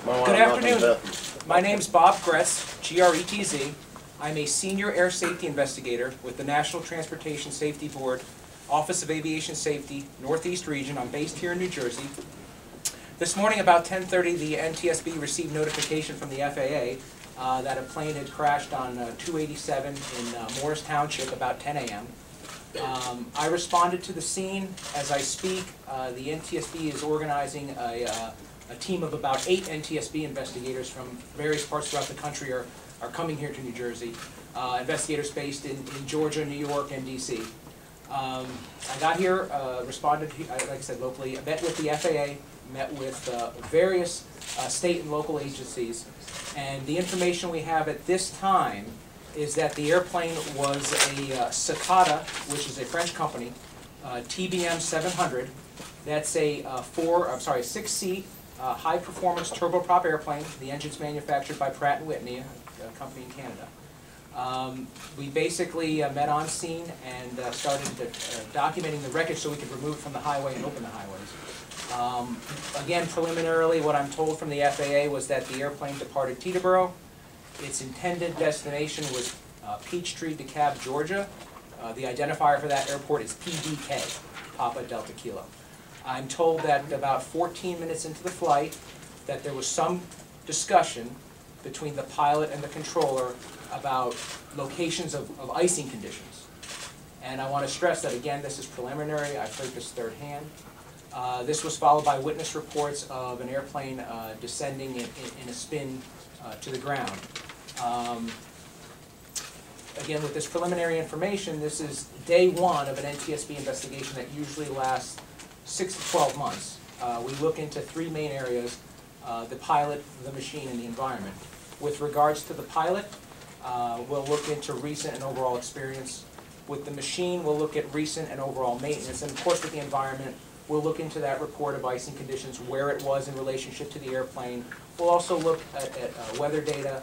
Good afternoon. My name's Bob Gretz, G-R-E-T-Z. I'm a senior air safety investigator with the National Transportation Safety Board, Office of Aviation Safety, Northeast Region. I'm based here in New Jersey. This morning about 10:30, the NTSB received notification from the FAA that a plane had crashed on 287 in Morris Township about 10 a.m. I responded to the scene. As I speak, the NTSB is organizing a team of about 8 NTSB investigators from various parts throughout the country are coming here to New Jersey. Investigators based in Georgia, New York, and D.C. I got here, responded, like I said, locally, met with the FAA, met with various state and local agencies, and the information we have at this time is that the airplane was a Cicada, which is a French company, TBM 700. That's a 6-seat high-performance turboprop airplane. The engine's manufactured by Pratt & Whitney, a company in Canada. We basically met on scene and started documenting the wreckage so we could remove it from the highway and open the highways. Again, preliminarily, what I'm told from the FAA was that the airplane departed Teterboro. Its intended destination was Peachtree, DeKalb, Georgia. The identifier for that airport is PDK, Papa Delta Kilo. I'm told that about 14 minutes into the flight that there was some discussion between the pilot and the controller about locations of icing conditions. And I want to stress that, again, this is preliminary. I've heard this third hand. This was followed by witness reports of an airplane descending in a spin to the ground. Again, with this preliminary information, this is day one of an NTSB investigation that usually lasts 6 to 12 months. We look into 3 main areas: the pilot, the machine, and the environment. With regards to the pilot, we'll look into recent and overall experience. With the machine, we'll look at recent and overall maintenance. And of course, with the environment, we'll look into that report of icing conditions, where it was in relationship to the airplane. We'll also look at weather data,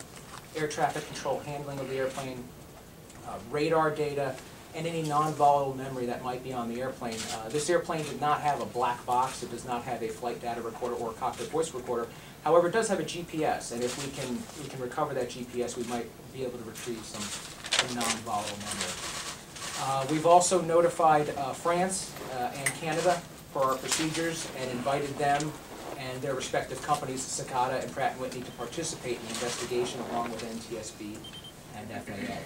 air traffic control handling of the airplane, radar data, and any non-volatile memory that might be on the airplane. This airplane did not have a black box. It does not have a flight data recorder or a cockpit voice recorder. However, it does have a GPS, and if we can recover that GPS, we might be able to retrieve some non-volatile memory. We've also notified France and Canada for our procedures and invited them and their respective companies, Cicada and Pratt & Whitney, to participate in the investigation along with NTSB and FAA.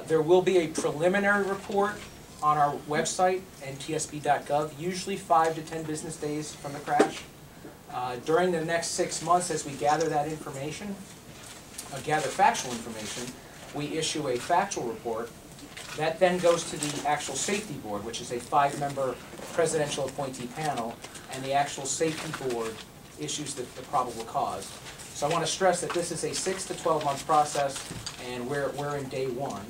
There will be a preliminary report on our website, ntsb.gov, usually 5 to 10 business days from the crash. During the next 6 months, as we gather that information, gather factual information, we issue a factual report. That then goes to the actual safety board, which is a 5-member presidential appointee panel, and the actual safety board issues the probable cause. So I want to stress that this is a 6 to 12-month process, and we're in day one.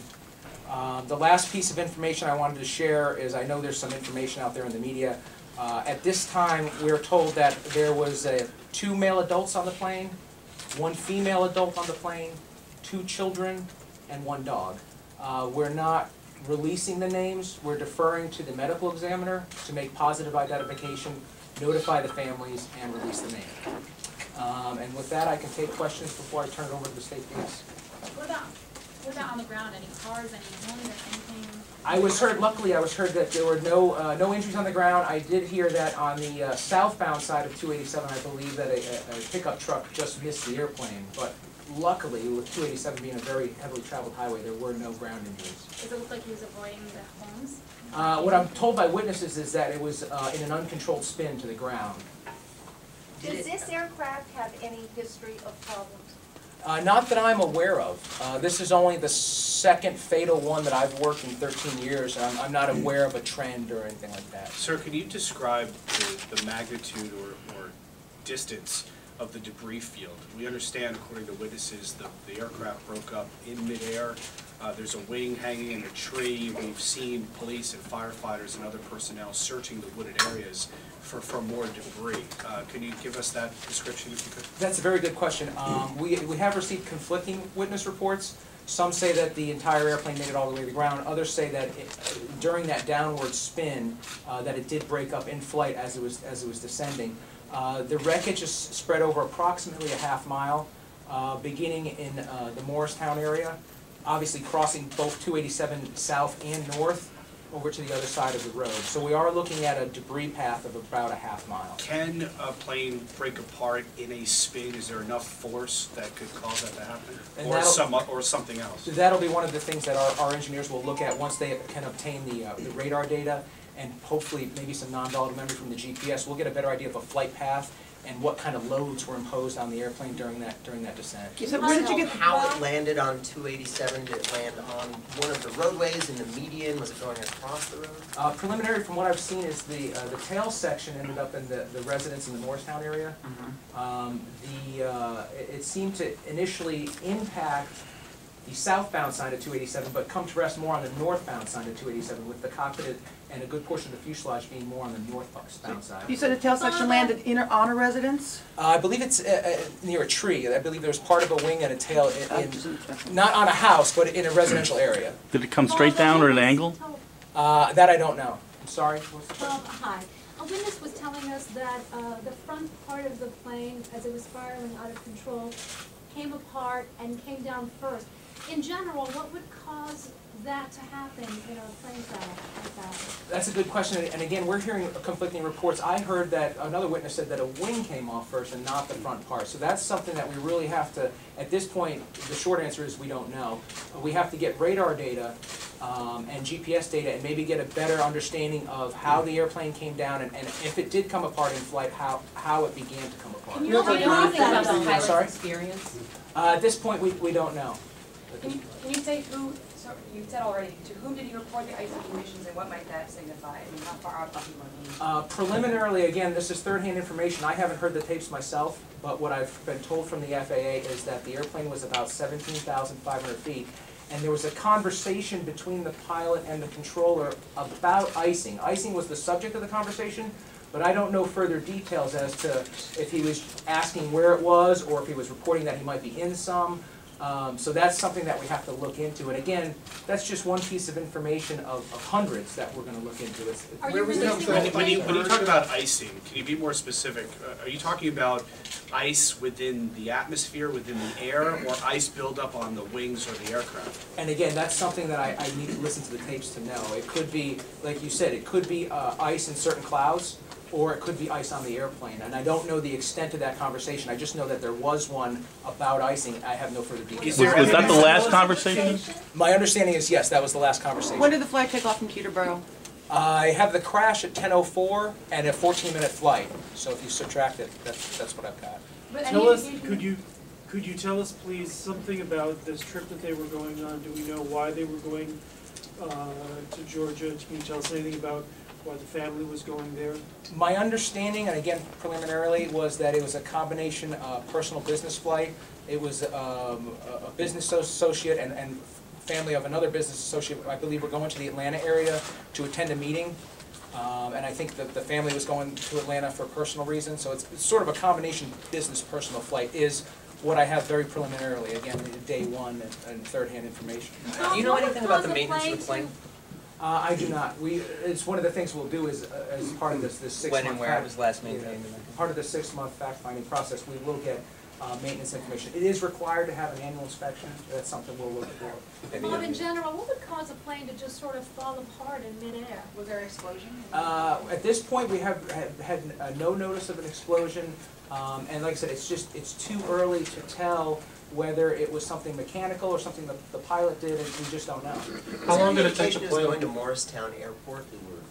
The last piece of information I wanted to share is, I know there's some information out there in the media. At this time, we're told that there was 2 male adults on the plane, 1 female adult on the plane, 2 children, and 1 dog. We're not releasing the names. We're deferring to the medical examiner to make positive identification, notify the families, and release the name. And with that, I can take questions before I turn it over to the state police. What about on the ground? Any cars, any homes, anything? Luckily I was heard that there were no injuries on the ground. I did hear that on the southbound side of 287, I believe that a pickup truck just missed the airplane. But luckily, with 287 being a very heavily traveled highway, there were no ground injuries. Does it look like he was avoiding the homes? What I'm told by witnesses is that it was in an uncontrolled spin to the ground. Does this aircraft have any history of problems? Not that I'm aware of. This is only the 2nd fatal one that I've worked in 13 years, and I'm not aware of a trend or anything like that. Sir, can you describe the magnitude or distance of the debris field? We understand, according to witnesses, the aircraft broke up in midair. There's a wing hanging in a tree. We've seen police and firefighters and other personnel searching the wooded areas for more debris. Can you give us that description, if you could? That's a very good question. We have received conflicting witness reports. Some say that the entire airplane made it all the way to the ground. Others say that during that downward spin, that it did break up in flight as it was descending. The wreckage is spread over approximately a half mile, beginning in the Morristown area, obviously crossing both 287 south and north over to the other side of the road. So we are looking at a debris path of about a half mile. Can a plane break apart in a spin? Is there enough force that could cause that to happen? And Or something else? So that'll be one of the things that our engineers will look at once they can obtain the radar data and hopefully maybe some non-volatile memory from the GPS. We'll get a better idea of a flight path and what kind of loads were imposed on the airplane during that descent. So where did you get how it landed on 287? Did it land on one of the roadways in the median? Was it going across the road? Preliminary from what I've seen is the tail section ended up in the residence in the Morristown area. It seemed to initially impact the southbound side of 287, but come to rest more on the northbound side of 287, with the cockpit and a good portion of the fuselage being more on the northbound side. You said the tail section landed on a residence? I believe it's near a tree. I believe there's part of a wing and a tail not on a house, but in a residential area. Did it come straight down or at an angle? That I don't know. I'm sorry. Hi. A witness was telling us that the front part of the plane, as it was spiraling out of control, came apart and came down first. In general, what would cause that to happen in a plane crash like that? That's a good question, and again, we're hearing conflicting reports. I heard that another witness said that a wing came off first and not the front part. So that's something that we really have to, at this point, the short answer is we don't know. We have to get radar data and GPS data and maybe get a better understanding of how the airplane came down and if it did come apart in flight, how it began to come apart. Can you know anything about the pilot's Sorry? experience? At this point, we don't know. Can you say who, so you said already, to whom did he report the icy conditions and what might that signify? I mean, how far out did he run? Preliminarily, again, this is third-hand information. I haven't heard the tapes myself, but what I've been told from the FAA is that the airplane was about 17,500 feet, and there was a conversation between the pilot and the controller about icing. Icing was the subject of the conversation, but I don't know further details as to if he was asking where it was or if he was reporting that he might be in some. So that's something that we have to look into. And again, that's just one piece of information of hundreds that we're going to look into. Are you When you talk about icing, can you be more specific? Are you talking about ice within the atmosphere, within the air, or ice buildup on the wings or the aircraft? And again, that's something that I need to listen to the tapes to know. It could be, like you said, it could be ice in certain clouds, or it could be ice on the airplane. And I don't know the extent of that conversation. I just know that there was one about icing. I have no further details. Was that the last conversation? My understanding is yes, that was the last conversation. When did the flight take off from Teterboro? I have the crash at 10:04 and a 14-minute flight. So if you subtract it, that's what I've got. Tell us, could you tell us please something about this trip that they were going on? Do we know why they were going to Georgia? Can you tell us anything about why the family was going there? My understanding, and again preliminarily, was that it was a combination personal business flight. It was a business associate and family of another business associate. I believe we're going to the Atlanta area to attend a meeting. And I think that the family was going to Atlanta for personal reasons. So it's sort of a combination business-personal flight is what I have very preliminarily. Again, day one and third-hand information. Do you know anything about the maintenance of the plane? I do not. It's one of the things we'll do is as part of this 6 month. When and where it was last maintained. Part of the 6 month fact-finding process, we will get maintenance information. It is required to have an annual inspection. That's something we'll look for. Bob, in general, what would cause a plane to just sort of fall apart in midair? Was there an explosion? At this point, we have had no notice of an explosion, and like I said, it's too early to tell whether it was something mechanical or something that the pilot did, and we just don't know. How long did it take to plane? Going to Morristown Airport,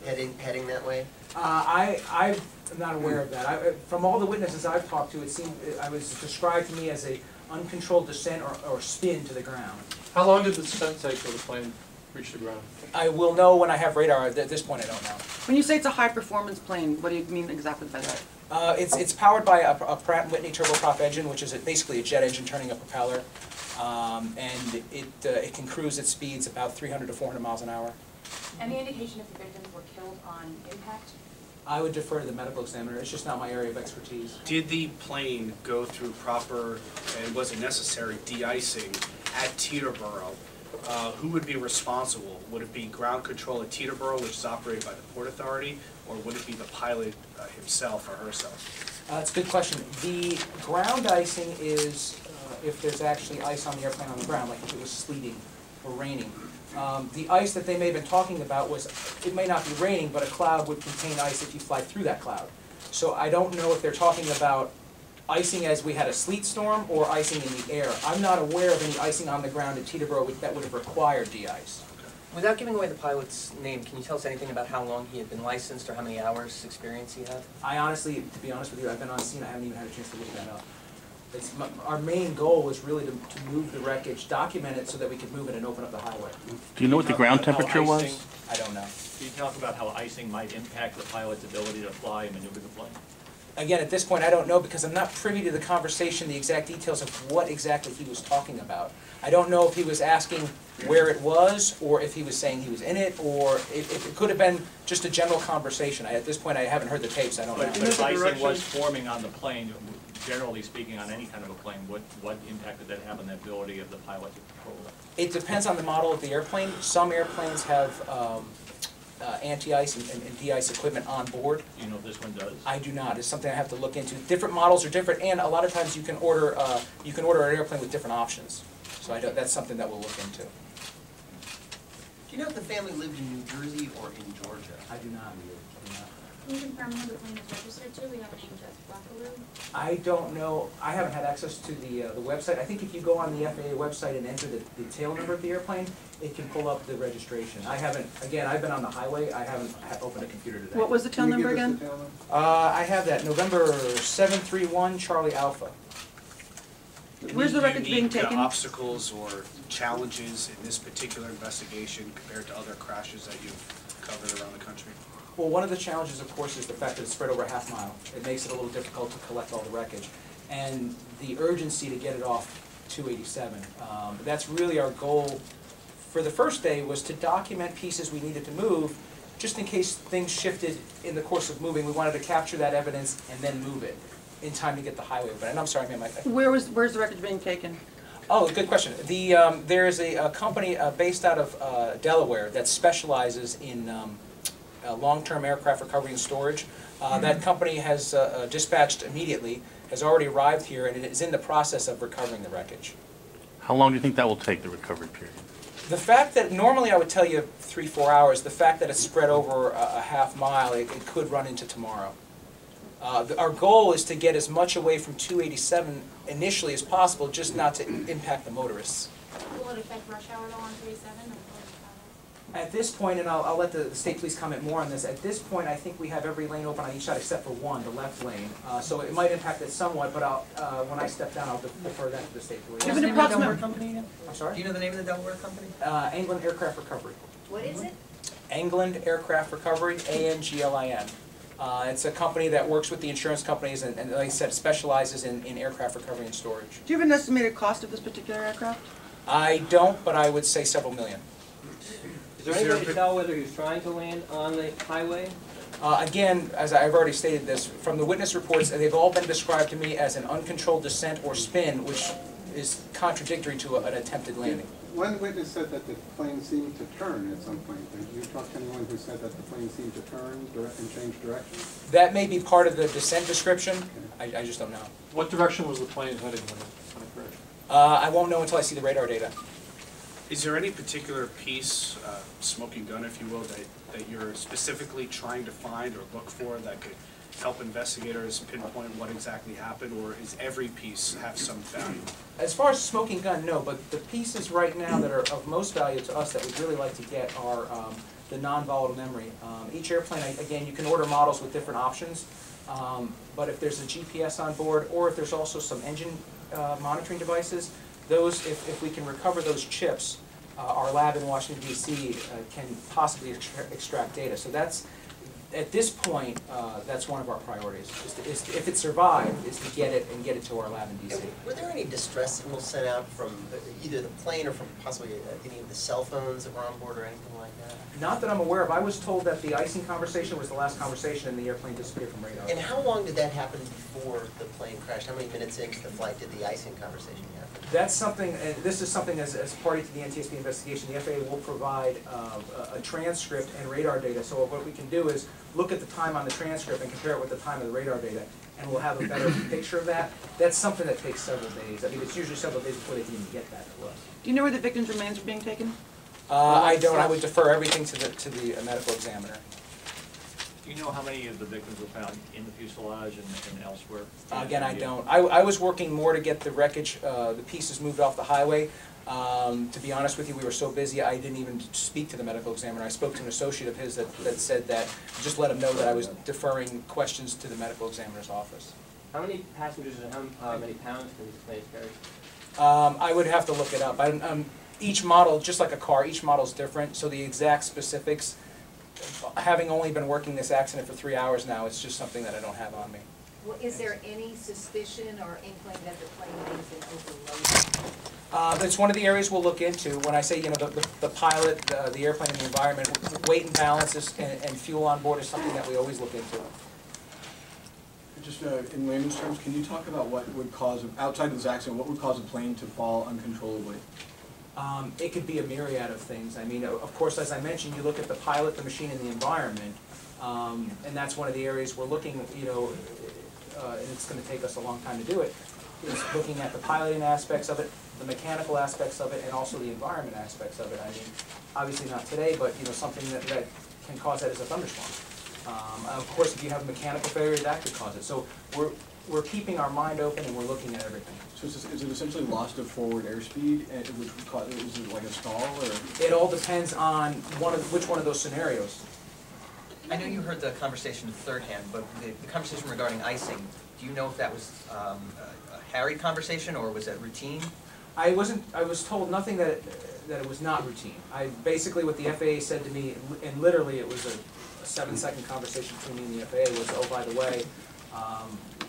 heading that way? I'm not aware of that. From all the witnesses I've talked to, it seemed I was described to me as a uncontrolled descent or spin to the ground. How long did the descent take till the plane reached the ground? I will know when I have radar. At this point, I don't know. When you say it's a high-performance plane, what do you mean exactly by that? It's powered by a Pratt & Whitney turboprop engine, which is basically a jet engine turning a propeller, and it can cruise at speeds about 300 to 400 miles an hour. Any indication if the victims were killed on impact? I would defer to the medical examiner. It's just not my area of expertise. Did the plane go through proper, and was it necessary, de-icing at Teterboro? Who would be responsible? Would it be ground control at Teterboro, which is operated by the Port Authority, or would it be the pilot himself or herself? That's a good question. The ground icing is if there's actually ice on the airplane on the ground, like if it was sleeting or raining. The ice that they may have been talking about was, it may not be raining, but a cloud would contain ice if you fly through that cloud. So I don't know if they're talking about icing as we had a sleet storm or icing in the air. I'm not aware of any icing on the ground at Teterboro that would have required de-ice. Without giving away the pilot's name, can you tell us anything about how long he had been licensed or how many hours experience he had? I honestly, to be honest with you, I've been on scene, I haven't even had a chance to look that up. Our main goal was really to move the wreckage, document it so that we could move it and open up the highway. Do you know what the ground temperature was? I don't know. Can you talk about how icing might impact the pilot's ability to fly and maneuver the plane? Again, at this point, I don't know because I'm not privy to the conversation, the exact details of what exactly he was talking about. I don't know if he was asking where it was, or if he was saying he was in it, or if it could have been just a general conversation. At this point, I haven't heard the tapes, I don't know. But if icing was forming on the plane, generally speaking, on any kind of a plane, what impact did that have on the ability of the pilot to control it? It depends on the model of the airplane. Some airplanes have anti-ice and de-ice equipment on board. Do you know if this one does? I do not. It's something I have to look into. Different models are different, and a lot of times you can order an airplane with different options. So that's something that we'll look into. Do you know if the family lived in New Jersey or in Georgia? I do not. Can you confirm who the plane is registered to? We have a name just Buckaroo. I don't know. I haven't had access to the website. I think if you go on the FAA website and enter the tail number of the airplane, it can pull up the registration. I haven't. Again, I've been on the highway. I haven't opened a computer today. What was the tail number again? I have that. November 731 Charlie Alpha. Where's the wreckage being Unique, taken? obstacles or challenges in this particular investigation compared to other crashes that you've covered around the country? Well, one of the challenges, of course, is the fact that it's spread over a half mile. It makes it a little difficult to collect all the wreckage. And the urgency to get it off 287. That's really our goal for the first day, was to document pieces we needed to move, just in case things shifted in the course of moving. We wanted to capture that evidence and then move it in time to get the highway open. And I'm sorry, ma'am. Where's the wreckage being taken? Oh, good question. There is a company based out of Delaware that specializes in long-term aircraft recovery and storage. That company has dispatched immediately, has already arrived here, and it is in the process of recovering the wreckage. How long do you think that will take, the recovery period? The fact that, normally I would tell you 3-4 hours, the fact that it's spread over a half mile, it could run into tomorrow. Our goal is to get as much away from 287 initially as possible, just not to impact the motorists. Will it affect rush hour though on 387? At this point, and I'll let the state police comment more on this, at this point I think we have every lane open on each side except for one, the left lane. So it might impact it somewhat, but when I step down, I'll defer that to the state police. Give an approximate. I'm sorry? Do you know the name of the Delaware company? England Aircraft Recovery. What is it? England Aircraft Recovery, ANGLIN. It's a company that works with the insurance companies and like I said, specializes in aircraft recovery and storage. Do you have an estimated cost of this particular aircraft? I don't, but I would say several million. Is there any way to tell whether he was trying to land on the highway? Again, as I've already stated this, from the witness reports, they've all been described to me as an uncontrolled descent or spin, which is contradictory to an attempted landing. One witness said that the plane seemed to turn at some point. Did you talk to anyone who said that the plane seemed to turn and change direction? That may be part of the descent description. I just don't know. What direction was the plane heading when it crashed? I won't know until I see the radar data. Is there any particular piece, smoking gun if you will, that you're specifically trying to find or look for that could help investigators pinpoint what exactly happened, or is every piece have some value? As far as smoking gun, no, but the pieces right now that are of most value to us that we'd really like to get are the non-volatile memory. Each airplane, again, you can order models with different options, but if there's a GPS on board or if there's also some engine monitoring devices, those, if we can recover those chips, our lab in Washington, D.C. Can possibly extract data. So that's, at this point, that's one of our priorities. If it survived, is to get it and get it to our lab in D.C. Were there any distress signals sent out from either the plane or from possibly any of the cell phones that were on board or anything like that? Not that I'm aware of. I was told that the icing conversation was the last conversation and the airplane disappeared from radar. And how long did that happen before the plane crashed? How many minutes into the flight did the icing conversation happen? That's something, this is something as party to the NTSB investigation, the FAA will provide a transcript and radar data. So what we can do is look at the time on the transcript and compare it with the time of the radar data and we'll have a better picture of that. That's something that takes several days. I mean, it's usually several days before they can even get that to us. Do you know where the victim's remains are being taken? I don't. I would defer everything to the medical examiner. Do you know how many of the victims were found in the fuselage and elsewhere? Again, I don't. I was working more to get the wreckage, the pieces moved off the highway. To be honest with you, we were so busy, I didn't even speak to the medical examiner. I spoke to an associate of his that said that, just let him know that I was deferring questions to the medical examiner's office. How many passengers and how many pounds can these planes carry? I would have to look it up. Each model, just like a car, each model is different, so the exact specifics, having only been working this accident for 3 hours now, it's just something that I don't have on me. Well, is there any suspicion or inkling that the plane may have been overloaded? It's one of the areas we'll look into. When I say, you know, the pilot, the airplane, and the environment, weight and balance and fuel on board is something that we always look into. Just in layman's terms, can you talk about what would cause, outside of this accident, what would cause a plane to fall uncontrollably? It could be a myriad of things. I mean, of course, as I mentioned, you look at the pilot, the machine, and the environment, and that's one of the areas we're looking, you know, and it's going to take us a long time to do it, is looking at the piloting aspects of it, the mechanical aspects of it, and also the environment aspects of it. I mean, obviously not today, but, you know, something that can cause that is a thunderstorm. Of course, if you have a mechanical failure, that could cause it. So we're keeping our mind open and we're looking at everything. So is it essentially loss of forward airspeed, which would cause, is it like a stall, or? It all depends on which one of those scenarios. I know you heard the conversation third hand, but the conversation regarding icing, do you know if that was a harried conversation or was that routine? I was told nothing that it was not routine. Basically what the FAA said to me, and literally it was a 7-second conversation between me and the FAA, was, oh, by the way,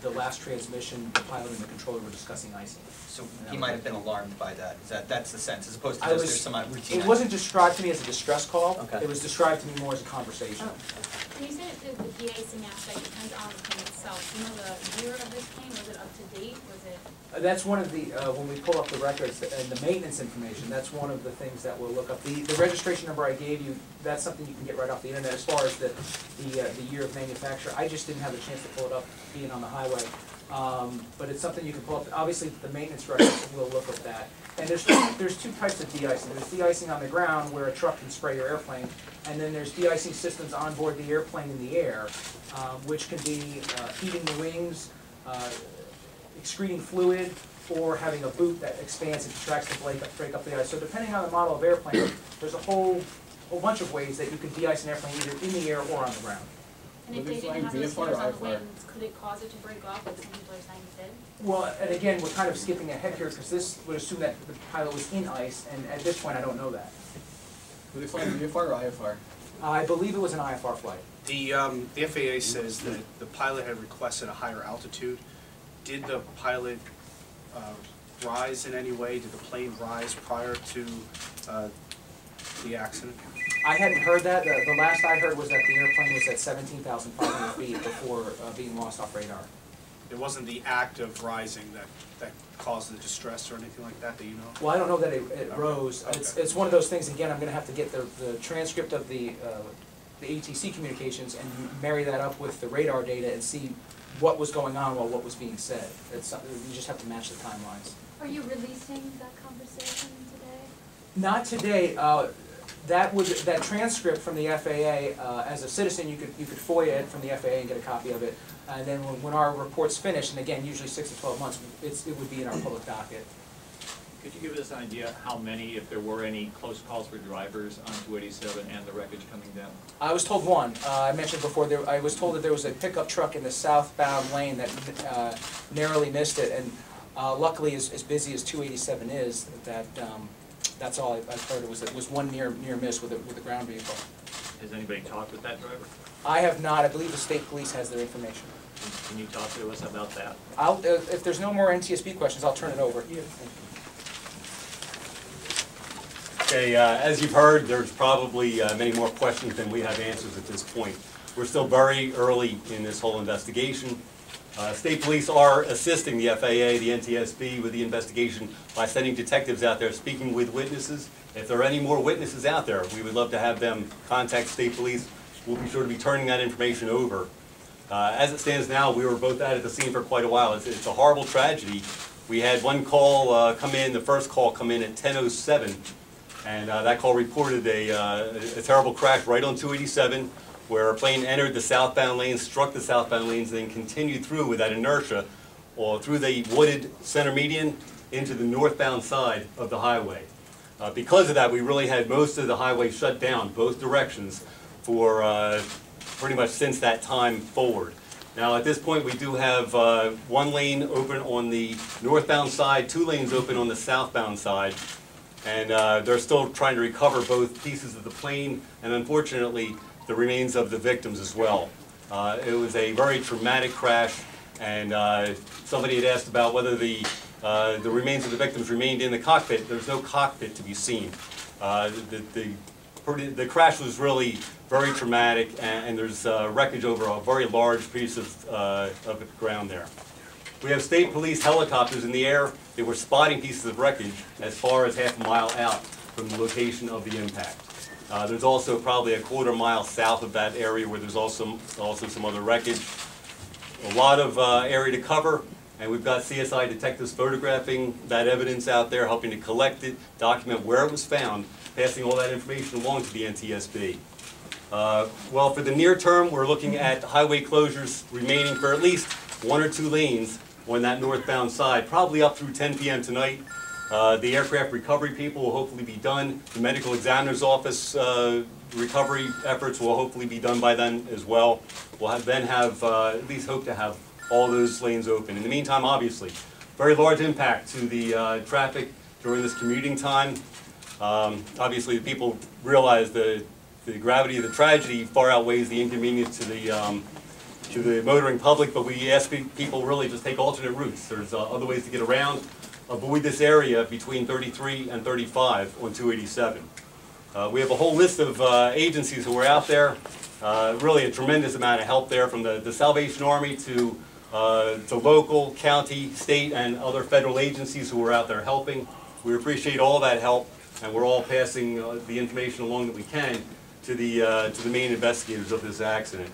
the last transmission, the pilot and the controller were discussing icing. So he might have been alarmed by that. That's the sense, as opposed to just there's some routine. It wasn't described to me as a distress call. Okay. It was described to me more as a conversation. Oh. When you said the de-icing aspect depends on the plane itself, do you know the year of this plane? Was it up to date? Was it? That's one of the, when we pull up the records and the maintenance information, that's one of the things that we'll look up. The registration number I gave you, that's something you can get right off the internet. As far as the year of manufacture, I just didn't have a chance to pull it up being on the highway. But it's something you can pull up. Obviously, the maintenance records will look at that. And there's two types of de-icing. There's de-icing on the ground where a truck can spray your airplane, and then there's de-icing systems on board the airplane in the air, which can be heating the wings, excreting fluid, or having a boot that expands and contracts to break up the ice. So depending on the model of airplane, there's a whole bunch of ways that you can de-ice an airplane either in the air or on the ground. And if they didn't have those features on the wings, could it cause it to break off like some people are saying it did? Well, and again, we're kind of skipping ahead here because this would assume that the pilot was in ice, and at this point I don't know that. Were they flying VFR or IFR? I believe it was an IFR flight. The FAA says that the pilot had requested a higher altitude. Did the pilot rise in any way? Did the plane rise prior to the accident? I hadn't heard that. The last I heard was that the airplane was at 17,500 feet before being lost off radar. It wasn't the act of rising that caused the distress or anything like that you know? Well, I don't know that it rose. Okay. It's one of those things, again, I'm going to have to get the transcript of the ATC communications and marry that up with the radar data and see what was going on while what was being said. You just have to match the timelines. Are you releasing that conversation today? Not today. That transcript from the FAA, as a citizen, you could FOIA it from the FAA and get a copy of it. And then when our report's finished, and again, usually 6 to 12 months, it would be in our public docket. Could you give us an idea how many, if there were any close calls for drivers on 287 and the wreckage coming down? I was told one. I mentioned before, I was told that there was a pickup truck in the southbound lane that narrowly missed it. And luckily, as busy as 287 is, that's all I've heard. It was one near miss with a ground vehicle. Has anybody talked with that driver? I have not. I believe the state police has their information. Can you talk to us about that? If there's no more NTSB questions, I'll turn it over. Okay, as you've heard, there's probably many more questions than we have answers at this point. We're still very early in this whole investigation. State police are assisting the FAA, the NTSB with the investigation by sending detectives out there speaking with witnesses. If there are any more witnesses out there, we would love to have them contact state police. We'll be sure to be turning that information over. As it stands now, we were both out at the scene for quite a while. It's a horrible tragedy. We had one call come in, the first call come in at 10:07, and that call reported a terrible crash right on 287, where a plane entered the southbound lanes, struck the southbound lanes, then continued through with that inertia or through the wooded center median into the northbound side of the highway. Because of that, we really had most of the highway shut down, both directions, for pretty much since that time forward. Now, at this point, we do have one lane open on the northbound side, 2 lanes open on the southbound side, and they're still trying to recover both pieces of the plane and, unfortunately, the remains of the victims as well. It was a very traumatic crash, and somebody had asked about whether the remains of the victims remained in the cockpit. There's no cockpit to be seen. The crash was really very traumatic, and there's wreckage over a very large piece of ground there. We have state police helicopters in the air. They were spotting pieces of wreckage as far as half a mile out from the location of the impact. There's also probably a quarter mile south of that area where there's also some other wreckage. A lot of area to cover, and we've got CSI detectives photographing that evidence out there, helping to collect it, document where it was found, passing all that information along to the NTSB. Well, for the near term, we're looking at highway closures remaining for at least 1 or 2 lanes on that northbound side, probably up through 10 p.m. tonight. The aircraft recovery people will hopefully be done. The medical examiner's office recovery efforts will hopefully be done by then as well. We'll then have, at least hope to have all those lanes open. In the meantime, obviously, very large impact to the traffic during this commuting time. Obviously, the people realize the gravity of the tragedy far outweighs the inconvenience to the motoring public, but we ask people really just take alternate routes. There's other ways to get around. Avoid this area between 33 and 35 on 287. We have a whole list of agencies who are out there. Really a tremendous amount of help there, from the Salvation Army to local, county, state, and other federal agencies who are out there helping. We appreciate all that help, and we're all passing the information along that we can to the main investigators of this accident.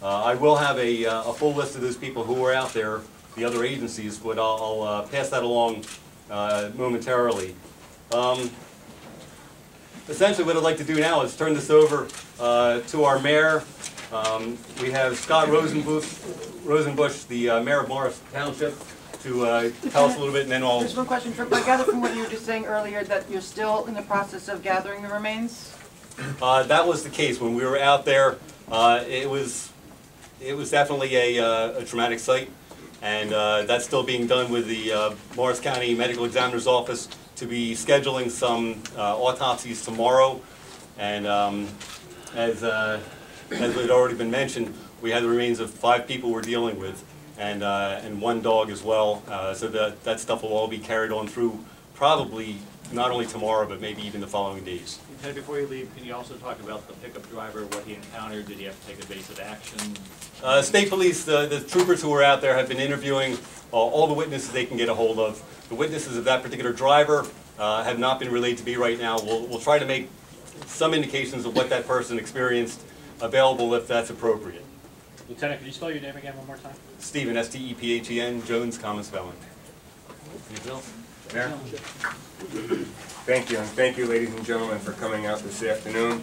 I will have a full list of those people who are out there, the other agencies, but I'll pass that along momentarily. Essentially, what I'd like to do now is turn this over to our mayor. We have Scott Rosenbush, the mayor of Morris Township, to tell us a little bit, and then I'll... Just one question, Tripp. I gather from what you were just saying earlier that you're still in the process of gathering the remains? That was the case. When we were out there, it was definitely a traumatic sight, and that's still being done with the Morris County Medical Examiner's Office to be scheduling some autopsies tomorrow. And as had already been mentioned, we had the remains of 5 people we're dealing with, and 1 dog as well. So that stuff will all be carried on through probably not only tomorrow, but maybe even the following days. Ted, before you leave, can you also talk about the pickup driver, what he encountered? Did he have to take evasive action? State police, the troopers who were out there have been interviewing all the witnesses they can get a hold of. The witnesses of that particular driver have not been relayed to me right now. We'll try to make some indications of what that person experienced available if that's appropriate. Lieutenant, could you spell your name again one more time? Stephen, S-T-E-P-H-E-N, Jones, common spelling. Anything else? Mayor? Thank you, and thank you, ladies and gentlemen, for coming out this afternoon.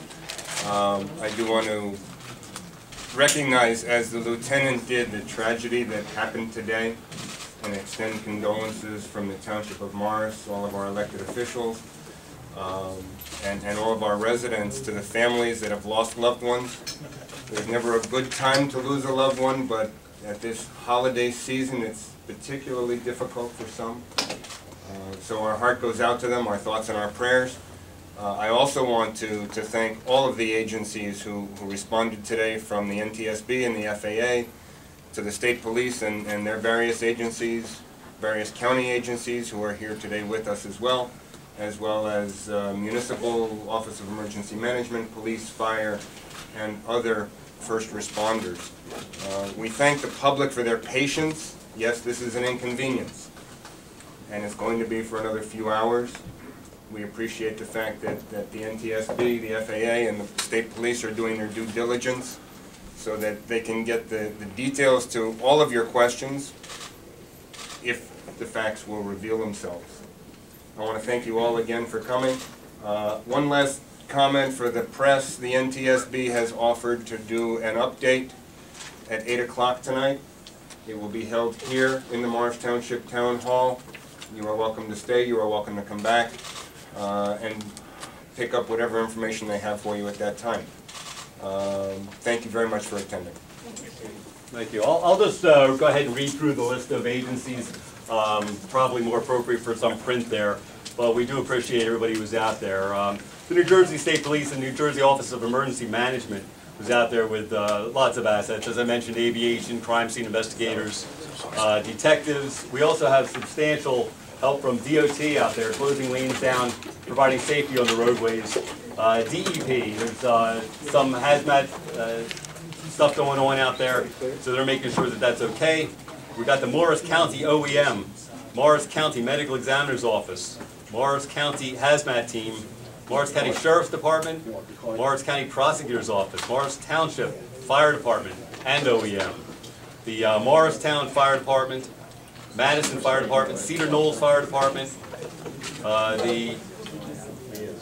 I do want to recognize, as the lieutenant did, the tragedy that happened today, and extend condolences from the Township of Morris, all of our elected officials, and all of our residents, to the families that have lost loved ones. There's never a good time to lose a loved one, but at this holiday season, it's particularly difficult for some. So our heart goes out to them, our thoughts and our prayers. I also want to thank all of the agencies who responded today, from the NTSB and the FAA to the state police and their various agencies, various county agencies who are here today with us as well as Municipal Office of Emergency Management, police, fire, and other first responders. We thank the public for their patience. Yes, this is an inconvenience, and it's going to be for another few hours. We appreciate the fact that the NTSB, the FAA, and the state police are doing their due diligence. so that they can get the details to all of your questions if the facts will reveal themselves. I want to thank you all again for coming. One last comment for the press. The NTSB has offered to do an update at 8 o'clock tonight. It will be held here in the Morris Township Town Hall. You are welcome to stay. You are welcome to come back and pick up whatever information they have for you at that time. Thank you very much for attending. Thank you. I'll just go ahead and read through the list of agencies, probably more appropriate for some print there, but we do appreciate everybody who was out there. The New Jersey State Police and New Jersey Office of Emergency Management was out there with lots of assets. As I mentioned, aviation, crime scene investigators, detectives. We also have substantial help from DOT out there, closing lanes down, providing safety on the roadways. DEP, there's some hazmat stuff going on out there, so they're making sure that that's okay. We got the Morris County OEM, Morris County Medical Examiner's Office, Morris County Hazmat Team, Morris County Sheriff's Department, Morris County Prosecutor's Office, Morris Township Fire Department, and OEM. The Morristown Fire Department, Madison Fire Department, Cedar Knolls Fire Department, the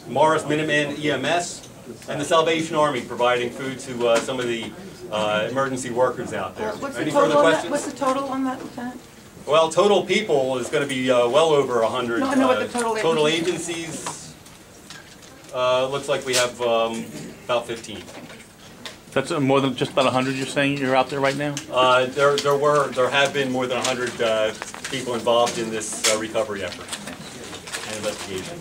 Morris Minuteman EMS, and the Salvation Army providing food to some of the emergency workers out there. Any further questions? What's the total on that, Lieutenant? Well, total people is going to be well over 100. No, I know what the total agencies. Looks like we have about 15. That's more than just about 100 you're saying you're out there right now? There have been more than 100 people involved in this recovery effort and investigation.